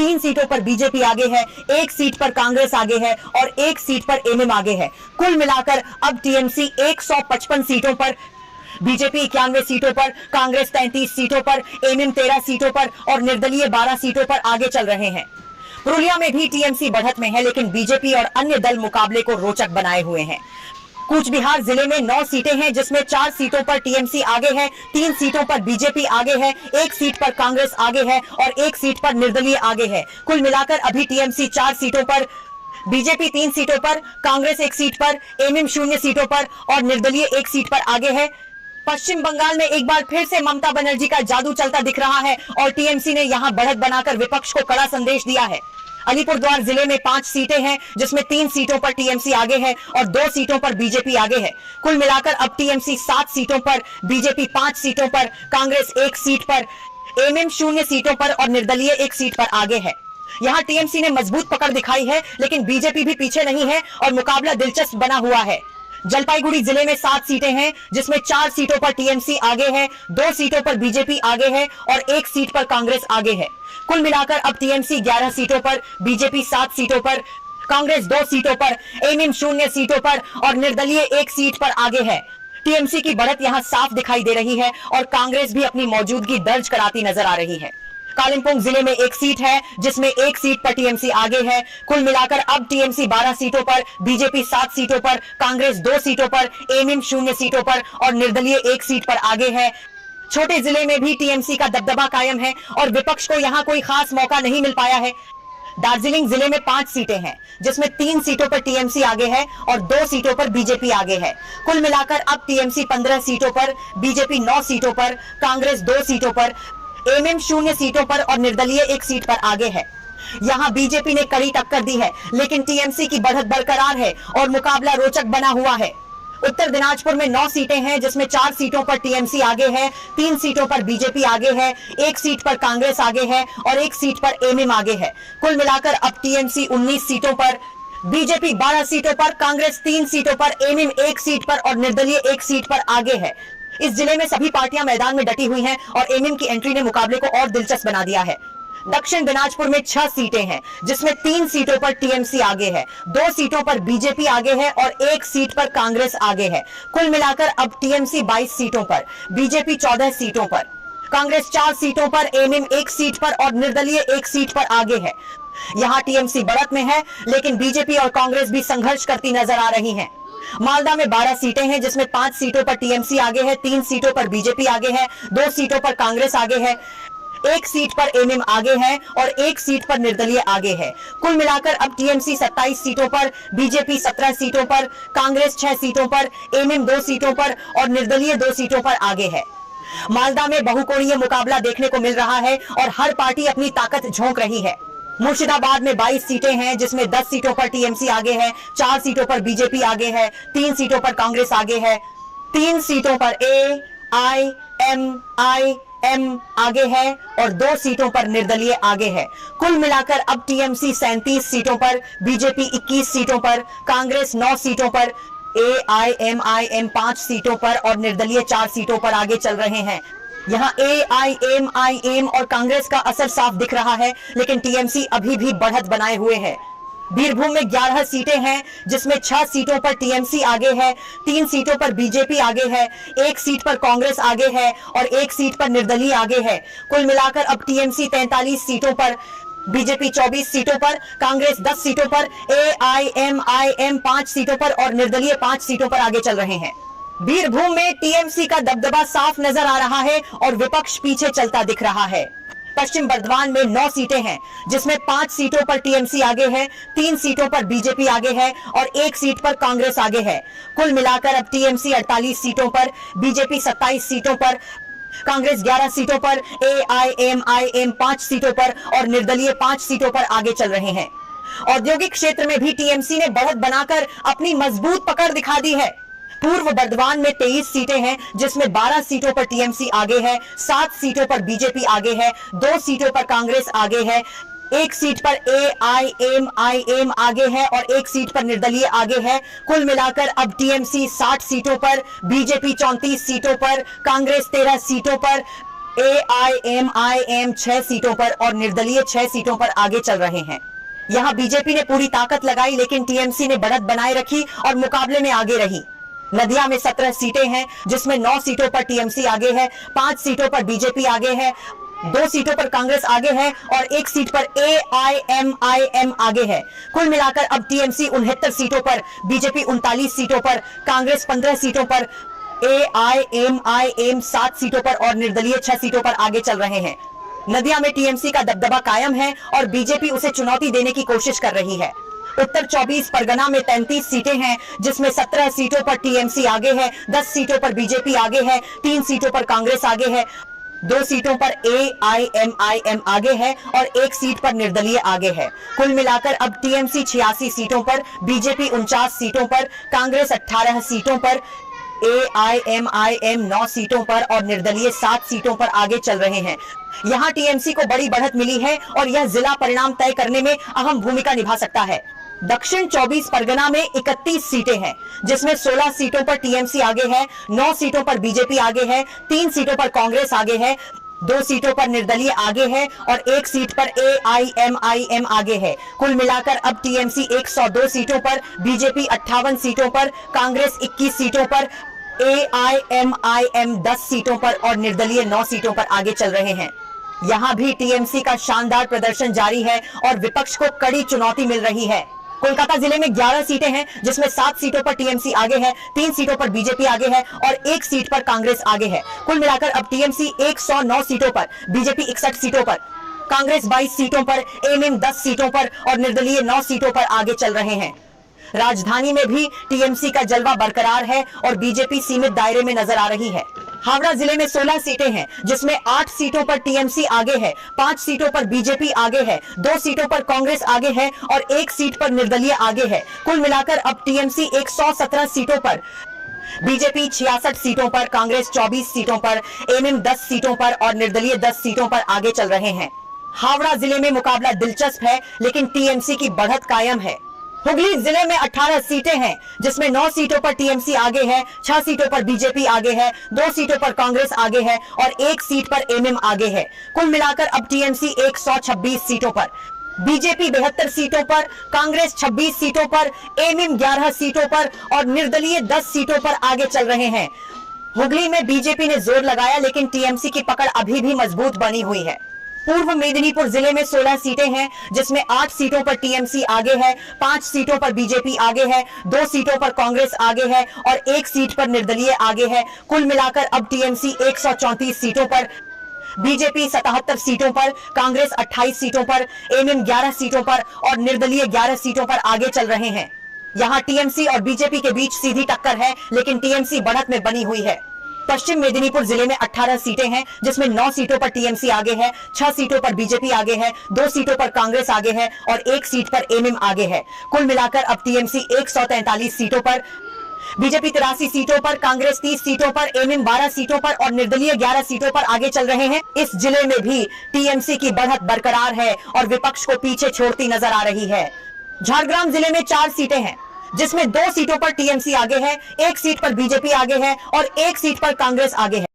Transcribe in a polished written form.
3 सीटों पर बीजेपी आगे है, 1 सीट पर कांग्रेस आगे है और 1 सीट पर एमएम आगे है। कुल मिलाकर अब टीएमसी 155 सीटों पर, बीजेपी 91 सीटों पर, कांग्रेस 33 सीटों पर, एमएम 13 सीटों पर और निर्दलीय 12 सीटों पर आगे चल रहे हैं। पुरुलिया में भी टीएमसी बढ़त में है, लेकिन बीजेपी और अन्य दल मुकाबले को रोचक बनाए हुए हैं। कूच बिहार जिले में 9 सीटें हैं, जिसमें 4 सीटों पर टीएमसी आगे है, 3 सीटों पर बीजेपी आगे है, 1 सीट पर कांग्रेस आगे है और 1 सीट पर निर्दलीय आगे है। कुल मिलाकर अभी टीएमसी 4 सीटों पर, बीजेपी 3 सीटों पर, कांग्रेस 1 सीट पर, एमएम 0 सीटों पर और निर्दलीय 1 सीट पर आगे है। पश्चिम बंगाल में एक बार फिर से ममता बनर्जी का जादू चलता दिख रहा है और टीएमसी ने यहां बढ़त बनाकर विपक्ष को कड़ा संदेश दिया है। अलीपुरद्वार जिले में 5 सीटें हैं, जिसमें 3 सीटों पर टीएमसी आगे है और 2 सीटों पर बीजेपी आगे है। कुल मिलाकर अब टीएमसी 7 सीटों पर, बीजेपी 5 सीटों पर, कांग्रेस 1 सीट पर, एमएम 0 सीटों पर और निर्दलीय 1 सीट पर आगे है। यहां टीएमसी ने मजबूत पकड़ दिखाई है, लेकिन बीजेपी भी पीछे नहीं है और मुकाबला दिलचस्प बना हुआ है। जलपाईगुड़ी जिले में 7 सीटें हैं, जिसमें 4 सीटों पर टीएमसी आगे है, 2 सीटों पर बीजेपी आगे है और 1 सीट पर कांग्रेस आगे है। कुल मिलाकर अब टीएमसी 11 सीटों पर, बीजेपी 7 सीटों पर, कांग्रेस 2 सीटों पर, एमएम 0 सीटों पर और निर्दलीय 1 सीट पर आगे है। टीएमसी की बढ़त यहां साफ दिखाई दे रही है और कांग्रेस भी अपनी मौजूदगी दर्ज कराती नजर आ रही है। कालिम्पोंग जिले में 1 सीट है, जिसमें 1 सीट पर टीएमसी आगे है। कुल मिलाकर अब टीएमसी 12 सीटों पर, बीजेपी 7 सीटों पर, कांग्रेस 2 सीटों पर, एमएम 0 सीटों पर और निर्दलीय 1 सीट पर आगे है। छोटे जिले में भी टीएमसी का दबदबा कायम है और विपक्ष को यहां कोई खास मौका नहीं मिल पाया है। दार्जिलिंग जिले में 5 सीटें हैं, जिसमें 3 सीटों पर टीएमसी आगे है और 2 सीटों पर बीजेपी आगे है। कुल मिलाकर अब टीएमसी 15 सीटों पर, बीजेपी 9 सीटों पर, कांग्रेस 2 सीटों पर, एमएम 0 सीटों पर और निर्दलीय 1 सीट पर आगे है। यहां बीजेपी ने कड़ी टक्कर दी है, लेकिन टीएमसी की बढ़त बरकरार है और मुकाबला रोचक बना हुआ है। उत्तर दिनाजपुर में 9 सीटें हैं, जिसमें 4 सीटों पर टीएमसी आगे है, 3 सीटों पर बीजेपी आगे है, 1 सीट पर कांग्रेस आगे है और 1 सीट पर एमएम आगे है। कुल मिलाकर अब टीएमसी 19 सीटों पर, बीजेपी 12 सीटों पर, कांग्रेस 3 सीटों पर, एमएम 1 सीट पर और निर्दलीय 1 सीट पर आगे है। इस जिले में सभी पार्टियां मैदान में डटी हुई हैं और एमएम की एंट्री ने मुकाबले को और दिलचस्प बना दिया है। दक्षिण दिनाजपुर में 6 सीटें हैं, जिसमें 3 सीटों पर टीएमसी आगे है, 2 सीटों पर बीजेपी आगे है और 1 सीट पर कांग्रेस आगे है। कुल मिलाकर अब टीएमसी 22 सीटों पर, बीजेपी 14 सीटों पर, कांग्रेस 4 सीटों पर, एमएम 1 सीट पर और निर्दलीय 1 सीट पर आगे है। यहां टीएमसी बढ़त में है, लेकिन बीजेपी और कांग्रेस भी संघर्ष करती नजर आ रही हैं। मालदा में 12 सीटें हैं, जिसमें 5 सीटों पर टीएमसी आगे है, 3 सीटों पर बीजेपी आगे है, 2 सीटों पर कांग्रेस आगे है, 1 सीट पर एमएम आगे है और 1 सीट पर निर्दलीय आगे है। कुल मिलाकर अब टीएमसी 27 सीटों पर, बीजेपी 17 सीटों पर, कांग्रेस 6 सीटों पर, एमएम 2 सीटों पर और निर्दलीय 2 सीटों पर आगे है। मालदा में बहुकोणीय मुकाबला देखने को मिल रहा है और हर पार्टी अपनी ताकत झोंक रही है। मुर्शिदाबाद में 22 सीटें हैं, जिसमें 10 सीटों पर टीएमसी आगे है, 4 सीटों पर बीजेपी आगे है, 3 सीटों पर कांग्रेस आगे है, 3 सीटों पर एआईएमआईएम आगे है और 2 सीटों पर निर्दलीय आगे है। कुल मिलाकर अब टीएमसी 37 सीटों पर, बीजेपी 21 सीटों पर, कांग्रेस 9 सीटों पर, एआईएमआईएम 5 सीटों पर और निर्दलीय 4 सीटों पर आगे चल रहे हैं। यहां एआईएमआईएम और कांग्रेस का असर साफ दिख रहा है, लेकिन टीएमसी अभी भी बढ़त बनाए हुए है। बीरभूम में 11 सीटें हैं, जिसमें 6 सीटों पर टीएमसी आगे है, 3 सीटों पर बीजेपी आगे है, 1 सीट पर कांग्रेस आगे है और 1 सीट पर निर्दलीय आगे है। कुल मिलाकर अब टीएमसी 43 सीटों पर, बीजेपी 24 सीटों पर, कांग्रेस 10 सीटों पर, एआईएमआईएम 5 सीटों पर और निर्दलीय 5 सीटों पर आगे चल रहे हैं। बीरभूम में टीएमसी का दबदबा साफ नजर आ रहा है और विपक्ष पीछे चलता दिख रहा है। पश्चिम बर्धमान में 9 सीटें हैं, जिसमें 5 सीटों पर टीएमसी आगे है, 3 सीटों पर बीजेपी आगे है और 1 सीट पर कांग्रेस आगे है। कुल मिलाकर अब टीएमसी 48 सीटों पर, बीजेपी 27 सीटों पर, कांग्रेस 11 सीटों पर, एआईएमआईएम 5 सीटों पर और निर्दलीय 5 सीटों पर आगे चल रहे हैं। औद्योगिक क्षेत्र में भी टीएमसी ने बढ़त बनाकर अपनी मजबूत पकड़ दिखा दी है। पूर्व बर्धमान में 23 सीटें हैं, जिसमें 12 सीटों पर टीएमसी आगे है, 7 सीटों पर बीजेपी आगे है, 2 सीटों पर कांग्रेस आगे है, 1 सीट पर एआईएमआईएम आगे है और 1 सीट पर निर्दलीय आगे है। कुल मिलाकर अब टीएमसी 60 सीटों पर, बीजेपी 34 सीटों पर, कांग्रेस 13 सीटों पर, AIMIM 6 सीटों पर और निर्दलीय 6 सीटों पर आगे चल रहे हैं। यहां बीजेपी ने पूरी ताकत लगाई, लेकिन टीएमसी ने बढ़त बनाए रखी और मुकाबले में आगे रही। नदिया में 17 सीटें हैं, जिसमें 9 सीटों पर टीएमसी आगे है, 5 सीटों पर बीजेपी आगे है, 2 सीटों पर कांग्रेस आगे है और 1 सीट पर AIMIM आगे है। कुल मिलाकर अब टीएमसी 69 सीटों पर, बीजेपी 39 सीटों पर, कांग्रेस 15 सीटों पर, AIMIM 7 सीटों पर और निर्दलीय 6 सीटों पर आगे चल रहे हैं। नदिया में टीएमसी का दबदबा कायम है और बीजेपी उसे चुनौती देने की कोशिश कर रही है। उत्तर 24 परगना में 33 सीटें हैं, जिसमें 17 सीटों पर टीएमसी आगे है, 10 सीटों पर बीजेपी आगे है, 3 सीटों पर कांग्रेस आगे है, 2 सीटों पर AIMIM आगे है और 1 सीट पर निर्दलीय आगे है। कुल मिलाकर अब टीएमसी 86 सीटों पर, बीजेपी 49 सीटों पर, कांग्रेस 18 सीटों पर, AIMIM 9 सीटों पर और निर्दलीय 7 सीटों पर आगे चल रहे हैं। यहां टीएमसी को बड़ी बढ़त मिली है और यह जिला परिणाम तय करने में अहम भूमिका निभा सकता है। दक्षिण 24 परगना में 31 सीटें हैं, जिसमें 16 सीटों पर टीएमसी आगे है, 9 सीटों पर बीजेपी आगे है, 3 सीटों पर कांग्रेस आगे है, 2 सीटों पर निर्दलीय आगे है और 1 सीट पर AIMIM आगे है। कुल मिलाकर अब टीएमसी 102 सीटों पर, बीजेपी 58 सीटों पर, कांग्रेस 21 सीटों पर, AIMIM 10 सीटों पर और निर्दलीय 9 सीटों पर आगे चल रहे हैं। यहां भी टीएमसी का शानदार प्रदर्शन जारी है और विपक्ष को कड़ी चुनौती मिल रही है। कोलकाता जिले में 11 सीटें हैं, जिसमें 7 सीटों पर टीएमसी आगे है, 3 सीटों पर बीजेपी आगे है और 1 सीट पर कांग्रेस आगे है। कुल मिलाकर अब टीएमसी 109 सीटों पर, बीजेपी 61 सीटों पर, कांग्रेस 22 सीटों पर, एमएम 10 सीटों पर और निर्दलीय 9 सीटों पर आगे चल रहे हैं। राजधानी में भी टीएमसी का जलवा बरकरार है और बीजेपी सीमित दायरे में नजर आ रही है। हावड़ा जिले में 16 सीटें हैं, जिसमें 8 सीटों पर टीएमसी आगे है, 5 सीटों पर बीजेपी आगे है, 2 सीटों पर कांग्रेस आगे है और 1 सीट पर निर्दलीय आगे है। कुल मिलाकर अब टीएमसी 117 सीटों पर, बीजेपी 66 सीटों पर, कांग्रेस 24 सीटों पर, एमएम 10 सीटों पर और निर्दलीय 10 सीटों पर आगे चल रहे हैं। हावड़ा जिले में मुकाबला दिलचस्प है, लेकिन टीएमसी की बढ़त कायम है। हुगली जिले में 18 सीटें हैं, जिसमें 9 सीटों पर टीएमसी आगे है, 6 सीटों पर बीजेपी आगे है, 2 सीटों पर कांग्रेस आगे है और 1 सीट पर एमएम आगे है। कुल मिलाकर अब टीएमसी 126 सीटों पर, बीजेपी 72 सीटों पर, कांग्रेस 26 सीटों पर, एमएम 11 सीटों पर और निर्दलीय 10 सीटों पर आगे चल रहे हैं। हुगली में बीजेपी ने जोर लगाया, लेकिन टीएमसी की पकड़ अभी भी मजबूत बनी हुई है। पूर्व मेदिनीपुर जिले में 16 सीटें हैं, जिसमें 8 सीटों पर टीएमसी आगे है, 5 सीटों पर बीजेपी आगे है, 2 सीटों पर कांग्रेस आगे है और 1 सीट पर निर्दलीय आगे है। कुल मिलाकर अब टीएमसी 134 सीटों पर, बीजेपी 77 सीटों पर, कांग्रेस 28 सीटों पर, एमएम 11 सीटों पर और निर्दलीय 11 सीटों पर आगे चल रहे हैं। यहां टीएमसी और बीजेपी के बीच सीधी टक्कर है, लेकिन टीएमसी बढ़त में बनी हुई है। पश्चिम मेदिनीपुर जिले में 18 सीटें हैं, जिसमें 9 सीटों पर टीएमसी आगे है, 6 सीटों पर बीजेपी आगे है, 2 सीटों पर कांग्रेस आगे है और 1 सीट पर एमएम आगे है। कुल मिलाकर अब टीएमसी 143 सीटों पर, बीजेपी 83 सीटों पर, कांग्रेस 30 सीटों पर, एमएम 12 सीटों पर और निर्दलीय 11 सीटों पर आगे चल रहे हैं। इस जिले में भी टीएमसी की बढ़त बरकरार है और विपक्ष को पीछे छोड़ती नजर आ रही है। झारग्राम जिले में 4 सीटें हैं, जिसमें 2 सीटों पर टीएमसी आगे है, 1 सीट पर बीजेपी आगे है और 1 सीट पर कांग्रेस आगे है।